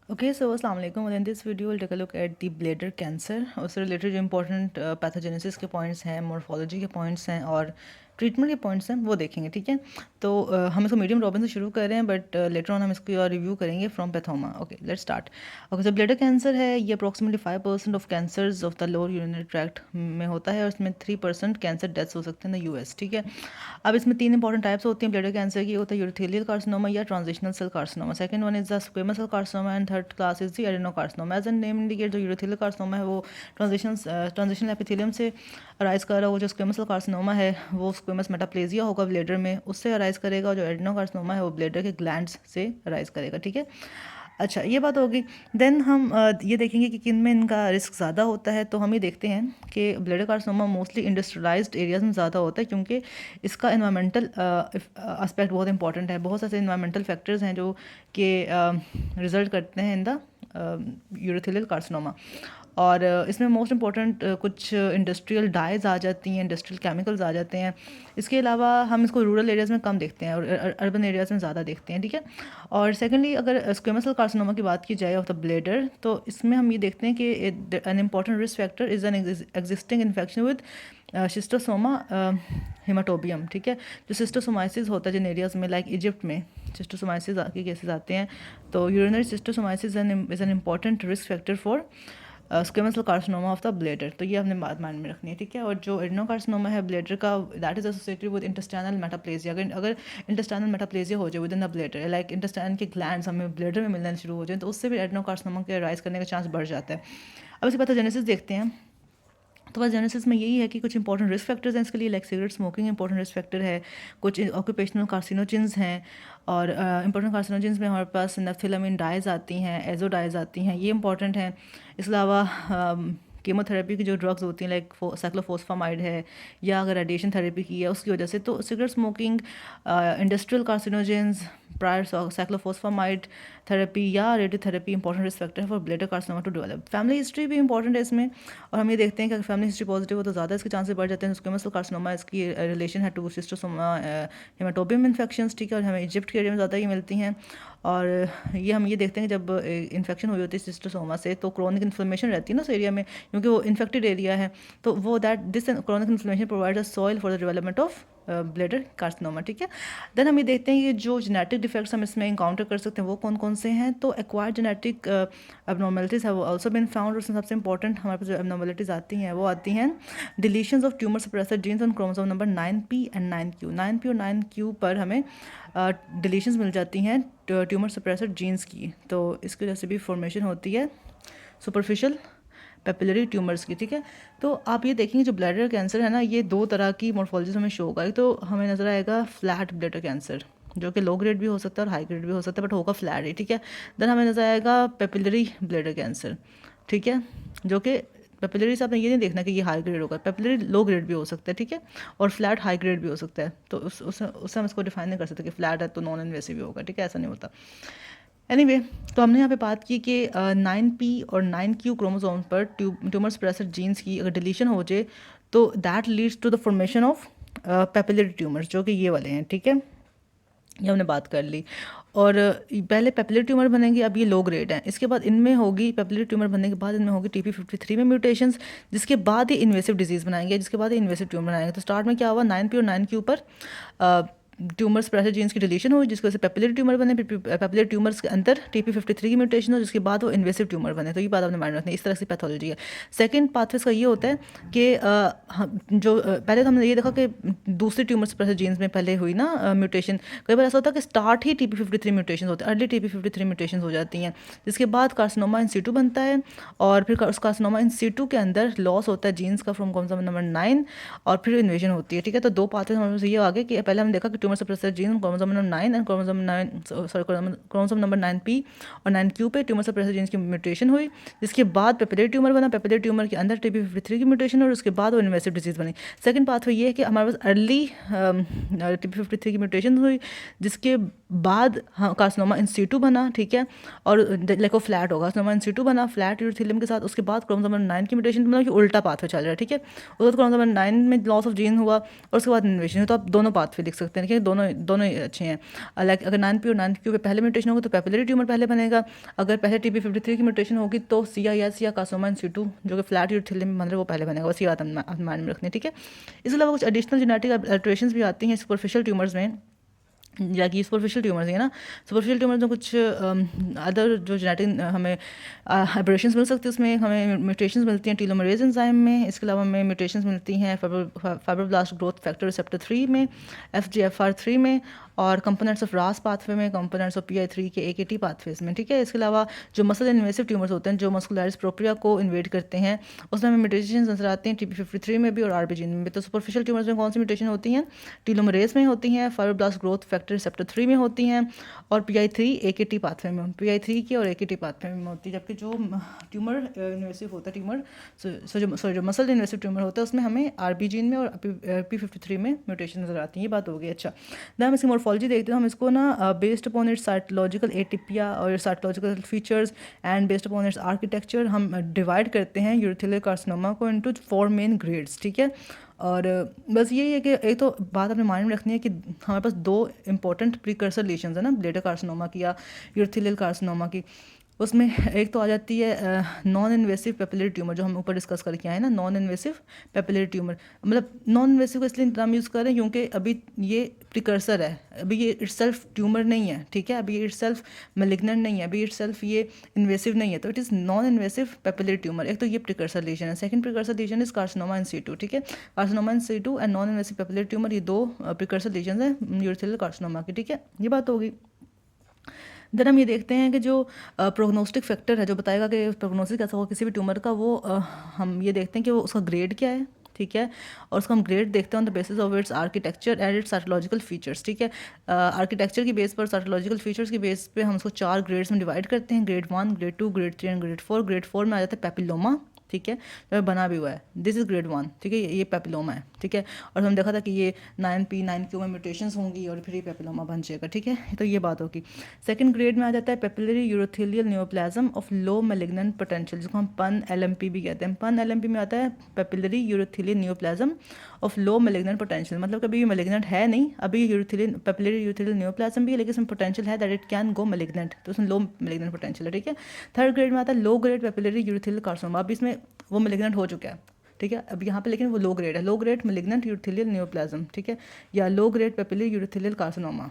Okay, so assalamu alaikum. In this video, we'll take a look at the bladder cancer. उससे related जो important pathogenesis के points हैं, morphology के points हैं और ट्रीटमेंट के पॉइंट्स हैं वो देखेंगे, ठीक है। तो हम इसको मीडियम रॉबिन से शुरू कर रहे हैं, बट लेटर ऑन हम इसको और रिव्यू करेंगे from Pathoma. Okay, let's start. Okay, तो ब्लैडर कैंसर है, ये approximately 5% of cancers of the lower urinary tract में होता है और इसमें 3% कैंसर डेथ्स हो सकते हैं इन द यूएस, ठीक है। अब इसमें 3 इंपॉर्टेंट टाइप्स होती हैं ब्लैडर कैंसर की। होता है यूरोथेलियल कार्सिनोमा या transitional cell carcinoma. Second one is the squamous cell carcinoma and third class is the adenocarcinoma. As an name indicate, जो यूरोथेलियल कार्सिनोमा है वो ट्रांजिशनल एपिथेलियम से अराइज कर रहा हो। जो स्क्वेमस सेल कार्सिनोमा है वो स्क्वेमस मेटाप्लेजिया होगा ब्लैडर में, उससे अराइज करेगा। और जो एडेनोकार्सिनोमा है वो ब्लैडर के ग्लैंड्स से अराइज करेगा, ठीक है। अच्छा, ये बात होगी। देन हम ये देखेंगे कि किन में इनका रिस्क ज़्यादा होता है। तो हम ये देखते हैं कि bladder carcinoma mostly industrialised areas में ज़्यादा होता है, क्योंकि इसका इन्वायरमेंटल एस्पेक्ट बहुत इंपॉर्टेंट है। बहुत सारे इन्वायरमेंटल फैक्टर्स हैं जो कि रिजल्ट करते हैं इन द यूरोथेलियल कार्सिनोमा। और इसमें मोस्ट इम्पॉर्टेंट कुछ इंडस्ट्रियल डाइज आ जाती हैं, इंडस्ट्रियल केमिकल्स आ जाते हैं। इसके अलावा हम इसको रूरल एरियाज़ में कम देखते हैं और अर्बन एरियाज़ में ज़्यादा देखते हैं, ठीक है। और सेकेंडली, अगर स्क्वेमस सेल कार्सिनोमा की बात की जाए ऑफ द ब्लैडर, तो इसमें हम ये देखते हैं कि an important risk factor is an existing infection with schistosoma haematobium, ठीक है। जो सिस्टोसोमाइसिस होता है जिन एरियाज़ में, लाइक इजिप्ट में सिस्टोसोमाइसिस के केसेस आते हैं, तो urinary schistosomiasis is an important risk factor for squamous cell carcinoma of the bladder. तो ये हमने बात माइंड में रखनी है, ठीक है। और जो एडेनोकार्सिनोमा है ब्लैडर का, that is associated with intestinal metaplasia. अगर इंटेस्टाइनल मेटाप्लेजिया हो जाए with in the bladder, like intestine के ग्लैंड्स हमें ब्लैडर में मिलना शुरू हो जाए, तो उससे भी एडेनोकार्सिनोमा के राइज करने का चांस बढ़ जाता है। अब इसके पैथोजेनेसिस देखते हैं। तो बस जेनेसिस में यही है कि कुछ इंपॉर्टेंट रिस्क फैक्टर्स हैं इसके लिए, like cigarette smoking important risk factor है। कुछ ऑक्यूपेशनल कार्सिनोजेंस हैं, और इंपॉर्टेंट कार्सिनोजेंस में हमारे पास नेफ्थेलामीन डाइज आती हैं, एजोडाइज आती हैं, ये इंपॉर्टेंट हैं। इसके अलावा कीमोथेरेपी की जो ड्रग्स होती हैं, लाइक साइक्लोफॉस्फामाइड है, या अगर रेडिएशन थेरेपी की है उसकी वजह से, तो cigarette smoking, industrial carcinogens, prior cyclophosphamide therapy या रेडियोथेरेपी इंपॉर्टेंट रिस्क फैक्टर है for bladder carcinoma to develop. Family history भी इंपॉर्टेंट है इसमें, और हम ये देखते हैं कि अगर फैमिली हिस्ट्री पॉजिटिव हो तो ज़्यादा इसके चांसेस बढ़ जाते हैं। स्क्वेमस सेल कार्सिनोमा, इसकी रिलेशन है टू सिस्टोसोमा हेमाटोबियम इन्फेक्शंस, ठीक है। और हमें इजिप्ट के एरिया में ज़्यादा ये मिलती हैं। और ये हम ये देखते हैं कि जब इन्फेक्शन हुई होती है सिस्टोसोमा से, तो क्रोनिक इन्फ्लेमेशन रहती है ना उस एरिया में, क्योंकि वो इन्फेक्टेड एरिया है। तो वो this chronic inflammation provides a soil for the development of bladder carcinoma, ठीक है। देन हम ये देखते हैं कि जो जेनेटिक डिफेक्ट्स हम इसमें इंकाउंटर कर सकते हैं वो कौन कौन से हैं। तो acquired genetic abnormalities have also been found. उसमें सबसे इंपॉर्टेंट हमारे पास जो एबनॉर्मेलिटीज़ आती हैं वो आती हैं deletions of tumour suppressor jeans on chromosome number 9p and 9q। 9p और 9q पर हमें डिलीशंस मिल जाती हैं ट्यूमर सप्रेसर जीन्स की। तो इसकी वजह से भी फॉर्मेशन होती है सुपरफिशियल पेपिलरी ट्यूमर्स की, ठीक है। तो आप ये देखेंगे जो ब्लैडर कैंसर है ना, ये 2 तरह की मॉर्फोलॉजी हमें शो होगा। एक तो हमें नज़र आएगा फ्लैट ब्लैडर कैंसर, जो कि लो ग्रेड भी हो सकता है और हाई ग्रेड भी हो सकता है, बट होगा फ्लैट ही, ठीक है। देन हमें नज़र आएगा पेपिलरी ब्लैडर कैंसर, ठीक है, जो कि पेपिलरी से आपने ये नहीं देखना कि ये हाई ग्रेड होगा, पेपिलरी लो ग्रेड भी हो सकता है, ठीक है। और फ्लैट हाई ग्रेड भी हो सकता है। तो उससे हम इसको डिफाइन नहीं कर सकते कि फ्लैट है तो नॉन इन्वेसिव भी होगा, ठीक है, ऐसा नहीं होता। एनीवे, तो हमने यहाँ पे बात की कि 9p और 9q क्रोमोसोम पर ट्यूमर सप्रेसर जीन्स की अगर डिलीशन हो जाए तो that leads to the formation of papillary tumours, जो कि ये वाले हैं, ठीक है। ये हमने बात कर ली। और पहले पेपिलरी ट्यूमर बनेंगे, अब ये लो ग्रेड हैं। इसके बाद इनमें होगी पेपिलरी ट्यूमर बनने के बाद इनमें होगी TP53 में म्यूटेशंस, जिसके बाद ये इन्वेसिव डिजीज़ बनाएंगे, जिसके बाद ये इन्वेसिव ट्यूमर बनाएंगे। तो स्टार्ट में क्या हुआ, 9p और 9q पर ट्यूमर सप्रेसर जीन्स की डिलीशन हुई, जिसकी वजह से पेपिलरी ट्यूमर बने। फिर पेपिलरी ट्यूमर्स के अंदर TP53 की म्यूटेशन हो, जिसके बाद वो इन्वेसिव ट्यूमर बने। तो ये बात आपने माइंड रखनी है, इस तरह से पैथोलॉजी है। सेकंड पाथवेज का ये होता है कि पहले तो हमने ये देखा कि दूसरी ट्यूमर सप्रेसर जीन्स में पहले हुई ना म्यूटेशन। कई बार ऐसा होता है कि स्टार्ट ही TP53 म्यूटेशन होते हैं, अर्ली TP53 म्यूटेशन हो जाती हैं, जिसके बाद कार्सिनोमा इन सीटू बनता है। और फिर उस कार्सिनोमा इन सीटू के अंदर लॉस होता है जीन्स का फ्रॉम क्रोमोसोम नंबर 9, और फिर इन्वेजन होती है, ठीक है। तो 2 पाथवेज हमारे पास ये आ गए कि पहले हमने देखा कि tumour suppressor gene chromosome number 9 and chromosome number 9p और 9q पे ट्यूमर सप्रेसर जीन्स की म्यूटेशन हुई, जिसके बाद पेपिलरी ट्यूमर बना। पेपिलरी ट्यूमर के अंदर TP53 की म्यूटेशन और उसके बाद वो इन्वेसिव डिजीज़ बनी। सेकंड पाथवे ये है कि हमारे पास अर्ली TP53 की म्यूटेशन हुई, जिसके बाद कार्सिनोमा इन सीटू बना, ठीक है। और लाइक वो फ्लैट होगा, कार्सिनोमा इन सीटू बना फ्लैट यूरोथेलियम के साथ। उसके बाद क्रोमोसोम नंबर 9 की म्यूटेशन बना, कि उल्टा पाथवे चल रहा है, ठीक है। उसके बाद क्रोमोसोम नंबर 9 में लॉस ऑफ जीन हुआ और उसके बाद इन्वेशन हुई। तो आप दोनों पाथवे लिख सकते हैं, है, दोनों दोनों ही अच्छे हैं। लाइक अगर 9p और 9q पे पहले म्यूटेशन होगा तो पेपिलरी ट्यूमर पहले बनेगा, अगर पहले TP53 की म्यूटेशन होगी तो CIS या कार्सिनोमा इन सिटू जो कि फ्लैट यूरोथेलियम बन रहा है वो पहले बनेगा। बस ये बात हम माइंड में रखनी है, ठीक है। इसके अलावा कुछ एडिशनल जेनेटिक अल्टरेशंस भी आती हैं सुपरफिशियल ट्यूमर्स में, या कि सुपरफिशियल ट्यूमर्स है ना। सुपरफिशियल ट्यूमर्स में कुछ अदर जो जेनेटिक हमें एब्रेशंस मिल सकती है, उसमें हमें म्यूटेशंस मिलती हैं टीलोमरेज एंजाइम में। इसके अलावा हमें म्यूटेशंस मिलती हैं फाइब्रोब्लास्ट ग्रोथ फैक्टर रिसेप्टर 3 में, FGFR3 में, और कंपोनेंट्स ऑफ रास पाथवे में, कंपोनेंट्स ऑफ PI3 के AKT पाथवेज में, ठीक है। इसके अलावा जो मसल इन्वेसिव ट्यूमर्स होते हैं जो मस्कुलरिस प्रोप्रिया को इन्वेड करते हैं, उसमें हमें म्यूटेशन नजर आती हैं TP53 में भी और RB जीन में भी। तो सुपरफिशियल ट्यूमर्स में कौन सी म्यूटेशन होती हैं? टीलोमरेज में होती हैं, फाइब्रोब्लास्ट ग्रोथ फैक्टर रिसेप्टर 3 में होती हैं, और PI3 AKT पाथवे में, PI3 की और AKT पाथवे में होती है। जबकि जो ट्यूमर इन्वेसिव होता है ट्यूमर जो मसल इन्वेसिव ट्यूमर होता है उसमें हमें RB जीन में और P53 में म्यूटेशन नजर आती है। ये बात हो गई। अच्छा, दैन हम इसकी मॉर्फोलॉजी देखते हैं। हम इसको ना based upon its cytological atypia और cytological features and based upon its architecture हम डिवाइड करते हैं यूरोथेलियल कार्सिनोमा को इनटू 4 मेन ग्रेड्स, ठीक है। और बस यही है कि एक तो बात अपने माइंड में रखनी है कि हमारे पास 2 इंपॉर्टेंट प्रीकर्सर लीशंस है ना ब्लैडर कार्सिनोमा की या यूरोथेलियल कार्सिनोमा की। उसमें एक तो आ जाती है नॉन इन्वेसिव पेपिलरी ट्यूमर जो हम ऊपर डिस्कस करके आए हैं ना, नॉन इन्वेसिव पेपिलरी ट्यूमर। मतलब नॉन इन्वेसिव को इसलिए नाम यूज़ कर रहे हैं क्योंकि अभी ये प्रिकर्सर है, अभी ये इटसेल्फ ट्यूमर नहीं है, ठीक है। अभी ये इटसेल्फ मैलिग्नेंट नहीं है, अभी इटसेल्फ ये इन्वेसिव नहीं है, तो it is non invasive papillary tumour. एक तो ये प्रिकर्सर लीजन है। Second precursor lesion is carcinoma in situ, ठीक है। Carcinoma in situ and non invasive papillary tumour, ये 2 प्रिकर्सर लीजन है यूरोथेलियल कार्सिनोमा की, ठीक है। ये बात होगी। देन हम ये देखते हैं कि जो प्रोग्नोस्टिक फैक्टर है जो बताएगा कि प्रोग्नोसिस कैसा होगा किसी भी ट्यूमर का, वो हम ये देखते हैं कि वो उसका ग्रेड क्या है, ठीक है। और उसका हम ग्रेड देखते हैं on the basis of its architecture and it's cytological features, ठीक है। आर्किटेक्चर की बेस पर, साइटोलॉजिकल फीचर्स की बेस पे हम उसको 4 ग्रेड्स में डिवाइड करते हैं, grade 1, grade 2, grade 3 and grade 4। Grade 4 में आ जाता है पेपिलोमा, ठीक है, तो बना भी हुआ है, दिस इज़ ग्रेड 1, ठीक है। ये पेपिलोमा है, ठीक है। और हम देखा था कि ये 9p 9q में म्यूटेशंस होंगी और फिर ये पेपिलोमा बन जाएगा, ठीक है। तो ये बात होगी। सेकंड ग्रेड में आ जाता है papillary urothelial neoplasm of low malignant potential, जिसको हम PUN LMP भी कहते हैं। PUN LMP में आता है papillary urothelial neoplasm of low malignant potential, मतलब कभी भी मैलिग्नेंट है नहीं, अभी यूरोथेलियल पेपिलरी यूरोथेलियल न्यूप्लाज्म भी है लेकिन इसमें पोटेंशियल है that it can go malignant, तो उसमें लो मैलिग्नेंट पोटेंशियल है, ठीक है। थर्ड ग्रेड में आता है low grade papillary urothelial carcinoma, अब इसमें वो मैलिग्नेंट हो चुका है, ठीक है। अब यहाँ पे लेकिन वो लो ग्रेड है, low grade malignant urothelial neoplasm, ठीक है, या low grade papillary urothelial carcinoma,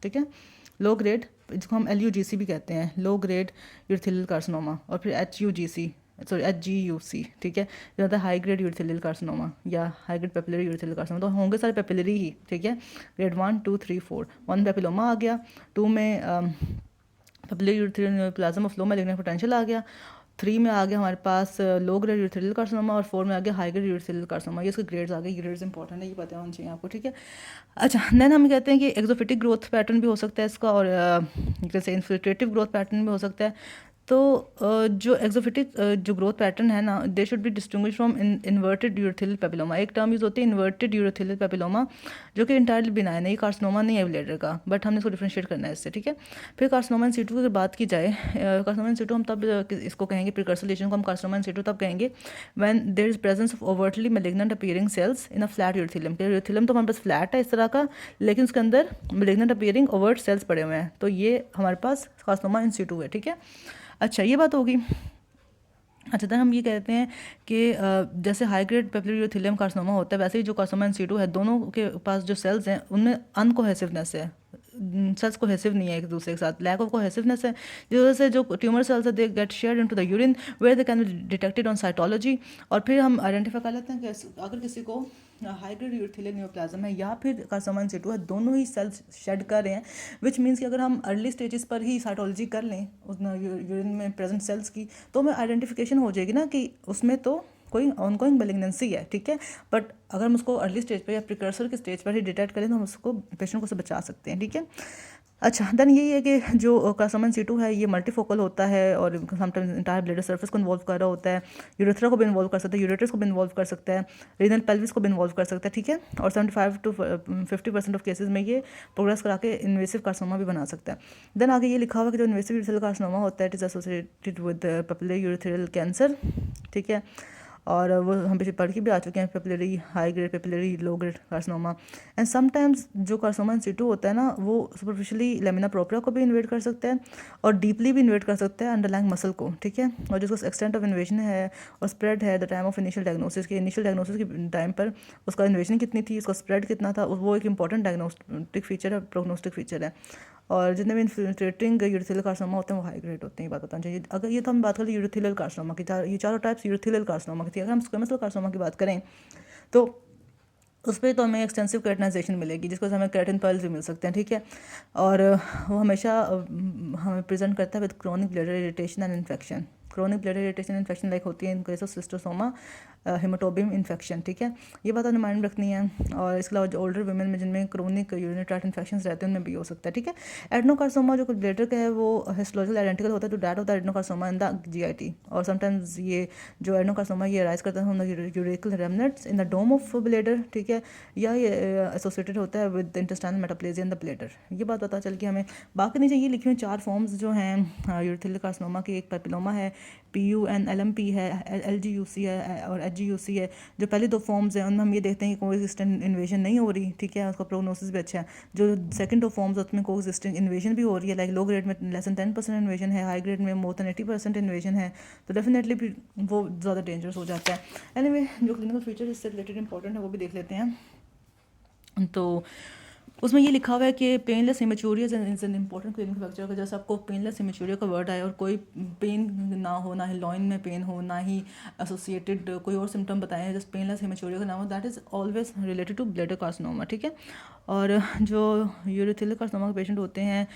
ठीक है। लो ग्रेड जिसको हम LUGC भी कहते हैं, लो ग्रेड यूरोथेलियल कार्सिनोमा, और फिर HGUC, ठीक है, जो होता है हाई ग्रेड यूरोथेलियल कार्सिनोमा या high grade papillary urothelial carcinoma. तो होंगे सारे पेपिलरी ही, ठीक है। ग्रेड 1 2 3 4, 1 पेपिलोमा आ गया, 2 में papillary urothelial neoplasm of low malignant potential आ गया, 3 में आ गया हमारे पास लो ग्रेड यूरोथेलियल कार्सिनोमा, और 4 में आ गया हाई ग्रेड यूरोथेलियल कार्सिनोमा। ये इसके ग्रेड्स आ गए, ये ग्रेड्स इंपॉर्टेंट है, ये पता होना चाहिए आपको, ठीक है। अच्छा, देन हम कहते हैं कि एक्सोफिटिक ग्रोथ पैटर्न भी हो सकता है इसका, और जैसे इन्फिल्ट्रेटिव ग्रोथ पैटर्न भी हो सकता है। तो जो एक्सोफिटिक जो ग्रोथ पैटर्न है ना, they should be distinguish from inverted urothelial papilloma. एक टर्म यूज होती है इन्वर्टेड यूरोथेलियल पेपिलोमा, जो कि इंटायरली बिनाइन है, ये कार्सिनोमा नहीं है ब्लैडर का, बट हमने इसको डिफरेंशिएट करना है इससे, ठीक है। फिर कार्सिनोमा इन सिटू की अगर बात की जाए, कार्सिनोमा इन सिटू हम तब इसको कहेंगे, प्रिकर्सर लीजन को हम कार्सिनोमा इन सिटू तब कहेंगे when there is presence of overtly malignant appearing cells in a flat urothelium. Urothelium तो हमारे पास फ्लैट है इस तरह का, लेकिन उसके अंदर मैलिग्नेंट अपीयरिंग ओवर्ट सेल्स पड़े हुए हैं, तो ये हमारे पास कार्सिनोमा इन सिटू है, ठीक है। अच्छा, ये बात होगी। अच्छा, तो हम ये कहते हैं कि जैसे high grade papillary urothelium carcinoma होता है, वैसे ही जो कार्सिनोमा इन सिटू है, दोनों के पास जो सेल्स हैं उनमें अनकोहेसिवनेस है, सेल्स कोहेसिव नहीं है एक दूसरे के साथ, लैक ऑफ कोहेसिवनेस है, जिस वजह से जो ट्यूमर सेल्स है they get shed into the urine where they can be detected on cytology. और फिर हम आइडेंटिफाई कर लेते हैं कि अगर किसी को हाई ग्रेड यूरोथेलियल न्यूप्लाज्म है या फिर कार्सिनोमा इन सिटू है, दोनों ही सेल्स शेड कर रहे हैं, विच मीन्स कि अगर हम अर्ली स्टेजेस पर ही साइटोलॉजी कर लें उस यूरिन में प्रेजेंट सेल्स की, तो हमें आइडेंटिफिकेशन हो जाएगी ना कि उसमें तो कोई ऑनगोइंग मैलिग्नेंसी है, ठीक है। बट अगर हम उसको अर्ली स्टेज पर या प्रिकर्सर के स्टेज पर ही डिटेक्ट करें तो हम उसको पेशेंट को से बचा सकते हैं, ठीक है। अच्छा, देन यही है कि जो कार्सिनोमा इन सिटू है ये मल्टीफोकल होता है और समटाइम्स इंटायर ब्लैडर सर्फेस को इन्वॉल्व कर रहा होता है, यूरेथ्रा को भी इन्वॉल्व कर सकता है, यूरेटर्स को भी इन्वॉल्व कर सकता है, रीनल पेल्विस को भी इन्वॉल्व कर सकता है, ठीक है। और 75 to 50% ऑफ केसेस में ये प्रोग्रेस करा के इन्वेसिव कार्सिनोमा भी बना सकता है। देन आगे ये लिखा हुआ कि जो इन्वेसिव यूरोथेलियल कार्सिनोमा होता है it is associated with papillary urothelial cancer, ठीक है। और वो हम पीछे पढ़ के भी आ चुके हैं, papillary high grade, papillary low grade carcinoma. And sometimes जो कार्सिनोमा इन सिटू होता है ना, वो सुपरफिशियली लेमिना प्रोप्रिया को भी इन्वेट कर सकता है और डीपली भी इन्वेट कर सकता है अंडरलाइंग मसल को, ठीक है। और जिसका एक्सटेंट ऑफ इन्वेशन है और स्प्रेड है the time of initial diagnosis के, इनिशियल डायग्नोसिस के टाइम पर उसका इन्वेशन कितनी थी, उसका स्प्रेड कितना था, वो एक इंपॉर्टेंट डायग्नोस्टिक फीचर है, प्रोग्नोस्टिक फीचर है। और जितने भी इन्फिल्ट्रेटिंग यूरिथेलियल कार्सिनोमा होते हैं वो हाई ग्रेड होते हैं, ये बात बताना चाहिए। अगर ये तो हम बात करें यूरिथेलियल कार्सिनोमा की, ये चारों टाइप्स यूरिथेलियल कार्सिनोमा की थी। अगर हम स्क्वेमस सेल कार्सिनोमा की बात करें तो उस पर तो हमें एक्सटेंसिव केराटिनाइजेशन मिलेगी, जिसको हमें केराटिन पर्ल्स भी मिल सकते हैं, ठीक है। और वो हमेशा हमें प्रेजेंट करता है with chronic bladder irritation and infection. Chronic bladder irritation infection like होती है in case of schistosoma haematobium infection, ठीक है। ये बात हमें माइंड रखनी है। और इसके अलावा जो ओल्डर वुमेन में जिनमें क्रोनिक यूरिनरी ट्रैक्ट इन्फेक्शंस रहते हैं उनमें भी हो सकता है, ठीक है। एडनोकार्सिनोमा जो ब्लैडर का है वो हिस्टोलॉजिकल आइडेंटिकल होता है to that of the adenocarcinoma in the GIT. और समटाइम्स ये जो एडनोकार्सिनोमा ये राइज करता है urachal remnants in the dome of bladder, ठीक है, या ये एसोसिएटेड होता है with intestinal metaplasia in the bladder. ये बात पता चल कि हमें बाकी नीचे ये लिखी हुई 4 फॉर्म्स जो हैं यूरिथेलियल कार्सिनोमा की, एक पेपिलोमा है, PUNLMP है, LGUC है और HGUC है। जो पहले 2 फॉर्म्स हैं उनमें हम ये देखते हैं कि कोएग्जिस्टेंट इन्वेजन नहीं हो रही, ठीक है, उसका प्रोग्नोसिस भी अच्छा है। जो सेकंड 2 फॉर्म्स उसमें कोएग्जिस्टेंट इन्वेजन भी हो रही है, लाइक लो ग्रेड में लेस देन 10% इन्वेजन है, हाई ग्रेड में मोर देन 80% इन्वेजन है, तो डेफिनेटली भी वो ज़्यादा डेंजरस हो जाता है। एनीवे जो क्लिनिकल फीचर इससे रिलेटेड इंपॉर्टेंट है वो भी देख लेते हैं। तो उसमें ये लिखा हुआ है कि painless haematuria is an important clinical factor. अगर जैसे आपको पेनलेस हिमेचूरिया का वर्ड आए और कोई पेन ना हो, ना ही लॉइन में पेन हो, ना ही एसोसिएटेड कोई और सिम्टम बताएं, जस्ट पेनलेस हिमेचूरिया का नाम हो, that is always related to bladder carcinoma, ठीक है। और जो यूरिथेलियल कार्सिनोमा के पेशेंट होते हैं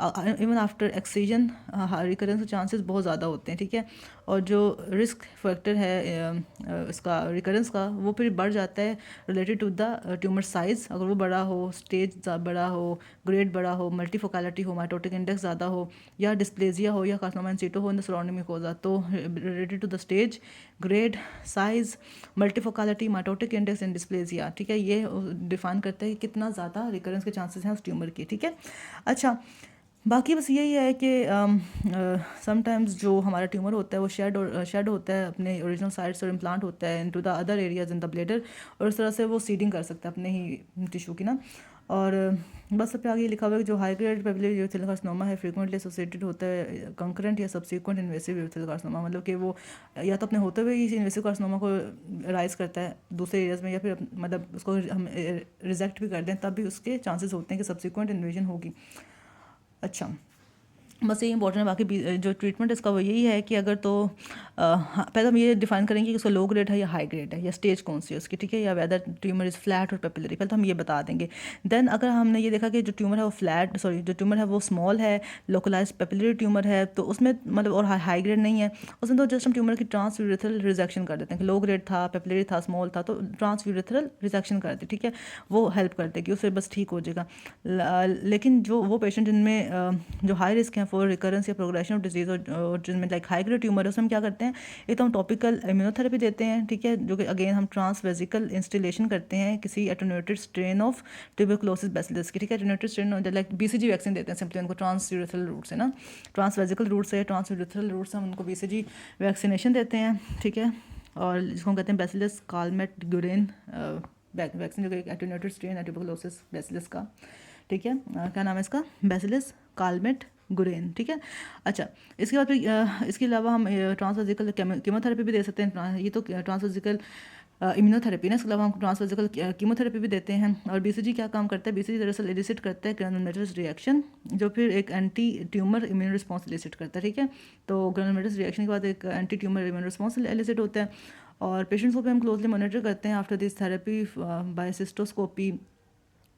इवन आफ्टर एक्सीजन रिकरेंस के चांसेस बहुत ज़्यादा होते हैं, ठीक है। और जो रिस्क फैक्टर है इसका रिकरेंस का वो फिर बढ़ जाता है related to the tumour size. अगर वो बड़ा हो, स्टेज बड़ा हो, ग्रेड बड़ा हो, मल्टीफोकैलिटी हो, माइटोटिक इंडेक्स ज़्यादा हो, या डिस्प्लेजिया हो, या कार्सिनोमा इन सिटू हो इन द सराउंडिंग म्यूकोसा, तो related to the stage, grade, size, multifocality, mitotic index and dysplasia, ठीक है, ये डिफाइन करता है कि कितना ज़्यादा रिकरेंस के चांसेस हैं उस ट्यूमर की, ठीक है। अच्छा, बाकी बस यही है कि समटाइम्स जो हमारा ट्यूमर होता है वो शेड होता है अपने ओरिजिनल साइट्स और इम्प्लांट होता है into the other areas in the bladder, और इस तरह से वो सीडिंग कर सकता है अपने ही टिश्यू की ना। और बस सब पे आगे लिखा हुआ है कि जो हाई ग्रेड पेपिलरी यूरिथेलियल कार्सिनोमा है फ्रीक्वेंटली एसोसिएटेड होता है कंकरेंट या सब्सीक्वेंट इन्वेसिव यूरिथेलियल कार्सिनोमा, मतलब कि वो या तो अपने होते हुए इस इन्वेसिव कार्सिनोमा को राइज करता है दूसरे एरियाज में, या फिर मतलब उसको हम रिजेक्ट भी कर दें तब भी उसके चांसेस होते हैं कि सब्सीक्वेंट इन्वेजन होगी। अच्छा, बस ये इंपॉर्टेंट है। बाकी जो ट्रीटमेंट इसका वो यही है कि अगर तो पहले हम ये डिफाइन करेंगे कि उसका लो ग्रेड है या हाई ग्रेड है, या स्टेज कौन सी है उसकी, ठीक है, या वेदर ट्यूमर इज़ फ्लैट और पेपिलरी, पहले तो हम ये बता देंगे। देन अगर हमने ये देखा कि जो ट्यूमर है वो जो ट्यूमर है वो स्मॉल है, लोकलाइज पेपिलरी ट्यूमर है, तो उसमें मतलब और हाई ग्रेड नहीं है, उसमें तो जस्ट हम ट्यूमर की ट्रांसयूरेथरल रिजेक्शन कर देते हैं कि लो ग्रेड था, पेपिलरी था, स्मॉल था, तो ट्रांसयूरेथरल रिजेक्शन कर देते, ठीक है, वो हेल्प करते कि उससे बस ठीक हो जाएगा। लेकिन जो वो पेशेंट जिनमें जो हाई रिस्क हैं फॉर रिकरेंस या प्रोग्रेशन ऑफ डिजीज़ और जिनमें लाइक हाई ग्रेड ट्यूमर है उसमें हम क्या करते हैं, एक तो हम टॉपिकल इम्यूनोथेरेपी देते हैं, ठीक है, जो कि अगेन हम ट्रांसवेजिकल इंस्टिलेशन करते हैं किसी attenuated strain of tuberculosis bacillus की, ठीक है, attenuated strain like BCG vaccine देते हैं सिंपली उनको ट्रांसयूरेथरल रूट से ना, ट्रांसवेजिकल रूट से, ट्रांसयूरेथरल रूट से हम उनको BCG वैक्सीनेशन देते हैं, ठीक है। और जिसको हम कहते हैं बैसिलस कालमेट ग्यूरेन वैक्सीन, जो कि एटेन्यूएटेड स्ट्रेन है ट्यूबरकुलोसिस बैसिलस का, ठीक है, क्या नाम है इसका, बैसिलस कालमेट गुरेन, ठीक है। अच्छा, इसके बाद फिर इसके अलावा हम ट्रांसवेजिकल कीमोथेरेपी भी दे सकते हैं, ये तो ट्रांसवेजिकल इम्यूनोथेरेपी ना, इसके अलावा हम ट्रांसवेजिकल कीमोथेरेपी भी देते हैं। और BCG क्या काम करता है, BCG दरअसल एलिसिट करता है ग्रेनुलोमेटस रिएक्शन, जो फिर एक anti tumour immune response elicit करता है, ठीक है। तो ग्रेनुलोमेटस रिएक्शन के बाद एक anti tumour immune response elicit होता है, और पेशेंट्स को भी हम क्लोजली मॉनिटर करते हैं after this therapy by cystoscopy,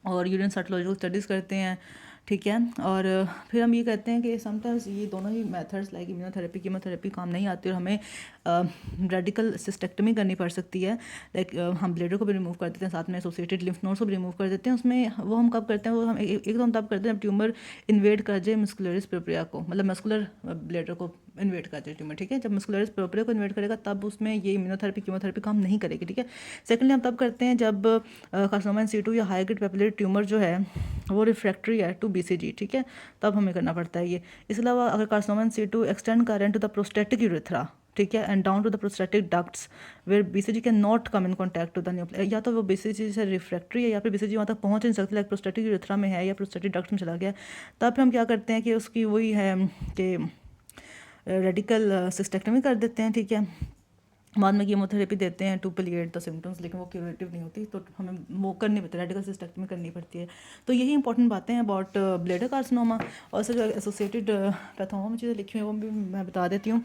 और यूरिन साइटोलॉजिकल स्टडीज़ करते हैं, ठीक है। और फिर हम ये कहते हैं कि समटाइम्स ये दोनों ही मेथड्स लाइक इम्यूनोथेरेपी कीमोथेरेपी काम नहीं आती और हमें रेडिकल सिस्टेक्टमी करनी पड़ सकती है, लाइक हम ब्लैडर को भी रिमूव कर देते हैं, साथ में एसोसिएटेड लिम्फ नोड्स को भी रिमूव कर देते हैं। उसमें वो हम कब करते हैं, वो हम एक तो हम तब करते हैं जब ट्यूमर इन्वेड कर जाए मस्कुलरिस प्रोप्रिया को, मतलब मस्कुलर ब्लैडर को इन्वेड कर जाए ट्यूमर, ठीक है। जब मस्कुलरिस प्रोप्रिया को इन्वेड करेगा तब उसमें ये इम्यूनोथेरेपी कीमोथेरेपी काम नहीं करेगी, ठीक है। सेकेंडली हम तब करते हैं जब कार्सिनोमा इन सिटू या हाई ग्रेड पेपिलरी ट्यूमर जो है वो रिफ्रैक्टरी है टू BCG, ठीक है, तब हमें करना पड़ता है ये। इसके अलावा अगर कार्सिनोमा इन सिटू एक्सटेंड करें टू द प्रोस्टेटिक यूरेथ्रा, ठीक है, and down to the prostatic ducts where BCG can not come in contact to the nucleus, या तो वो बीसीजी से रिफ्रैक्टरी है या फिर बीसीजी वहाँ तक पहुँच नहीं सकती, लाइक प्रोस्टेटिक यूरेथ्रा में है या प्रोस्टेटिक डक्ट्स में चला गया, तब हम क्या करते हैं कि उसकी वही है कि रेडिकल सिस्टेक्टमी कर देते हैं, ठीक है। बाद में कीमोथेरेपी देते हैं टू पलिएट द सिम्टम्स, लेकिन वो क्यूरेटिव नहीं होती, तो हमें वो करनी पड़ती है, रेडिकल सिस्टेक्टमी करनी पड़ती है। तो यही इंपॉर्टेंट बातें हैं अबाउट ब्लैडर कार्सिनोमा। और सर जो एसोसिएटेड पैथोमा में चीज़ें लिखी हुई हैं वो भी मैं बता देती हूँ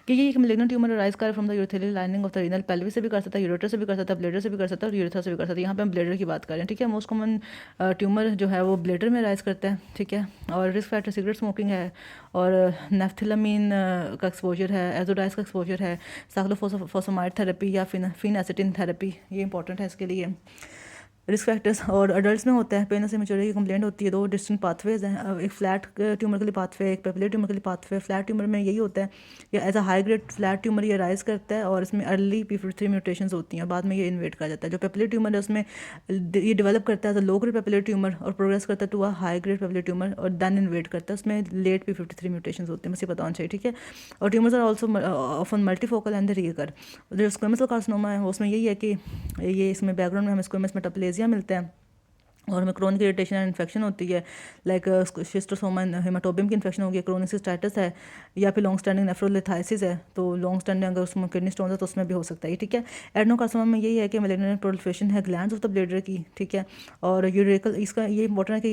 कि ये एक मैलिग्नेंट ट्यूमर राइज कर from the urothelial lining of the renal pelvis से भी कर सकता है, यूरेटर से भी कर सकता है, ब्लेडर से भी कर सकता है और यूरेथ्रा से भी कर सकता है। यहाँ पे हम ब्लेडर की बात कर रहे हैं, ठीक है। मोस्ट कॉमन ट्यूमर जो है वो ब्लेडर में राइज करता है, ठीक है। और रिस्क फैक्टर सिगरेट स्मोकिंग है, और नेफ्थिलामीन का एक्सपोजर है, एजोडाइज का एक्सपोजर है, साइक्लोफॉसफामाइड थेरेपी या फिनासेटिन थेरेपी, ये इंपॉर्टेंट है इसके लिए। रिस्क फैक्टर्स और अडल्ट्स में होता है, पेनस इमेच्योरिटी की कंप्लेंट होती है। दो डिस्टिंक्ट पाथवेज हैं, एक फ्लैट ट्यूमर के लिए पाथवे, एक पेपिलर ट्यूमर के लिए पाथवे। फ्लैट ट्यूमर में यही होता है, या as a high grade flat tumour ये राइज करता है और इसमें अर्ली p53 म्यूटेशंस होती हैं और बाद में ये इन्वेट कर जाता है। जो पेपिलर ट्यूमर है उसमें ये डेवलप करता है as a low grade papillary tumour और प्रोग्रेस करता है to a high grade papillary tumour और देन इन्वेट करता है, उसमें लेट p53 म्यूटेशंस होते हैं, मुझे पता होना चाहिए, ठीक है। और tumours are also often multifocal and recur. जो स्क्वेमस कार्सिनोमा है उसमें यही है कि ये इसमें बैकग्राउंड में हमें स्क्वेमस मेटाप्लेजिया मिलता है और हमें क्रोनिक इरिटेशन एंड इन्फेक्शन होती है, लाइक शिस्टोसोमा हेमाटोबियम की इन्फेक्शन होगी, क्रोनिक सिस्टाइटिस है, या फिर लॉन्ग स्टैंडिंग नेफ्रोलिथाइसिस है। तो लॉन्ग स्टैंडिंग अगर उसमें किडनी स्टोन है तो उसमें भी हो सकता है, ठीक है। एडनोकार्सिनोमा में यही है कि मैलिग्नेंट प्रोलिफरेशन है ग्लैंड्स ऑफ द ब्लेडर की, ठीक है। और यूरेकल, इसका ये इंपॉर्टेंट है कि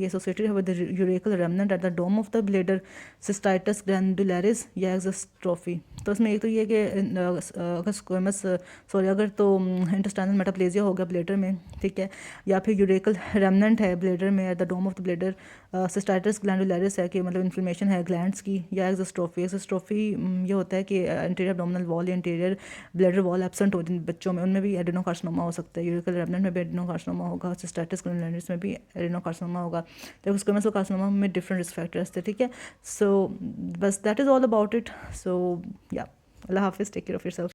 ये एसोसिएटेड है with urachal remnant at the dome of the bladder, cystitis glandularis या एक्सिस्ट्रोफी। तो इसमें एक तो ये कि अगर स्क्वेमस अगर तो इंटेस्टाइनल मेटाप्लेजिया हो गया ब्लेडर में, ठीक है, या फिर यूरेकल रेमनेंट है ब्लेडर में at the dome of the bladder, cystitis glandularis है कि मतलब इन्फ्लेमेशन है ग्लैंड्स की, या एक्सिस्ट्रोफी ये होता है कि इंटीरियर एब्डोमिनल वॉल या इंटीरियर ब्लेडर वॉल एब्सेंट हो जिन बच्चों में, उनमें भी एडेनोकार्सिनोमा हो सकता है। यूरेकल रेमनेंट में भी एडेनोकार्सिनोमा होगा, सिस्टाइटिस ग्लैंडुलरिस में भी एडेनोकार्सिनोमा होगा। तो स्क्वेमस कार्सिनोमा में डिफरेंट रिस्क फैक्टर्स थे, ठीक है। सो बस that is all about it. So या अल्लाह हाफिज़, टेक केयर ऑफ़ योरसेल्फ।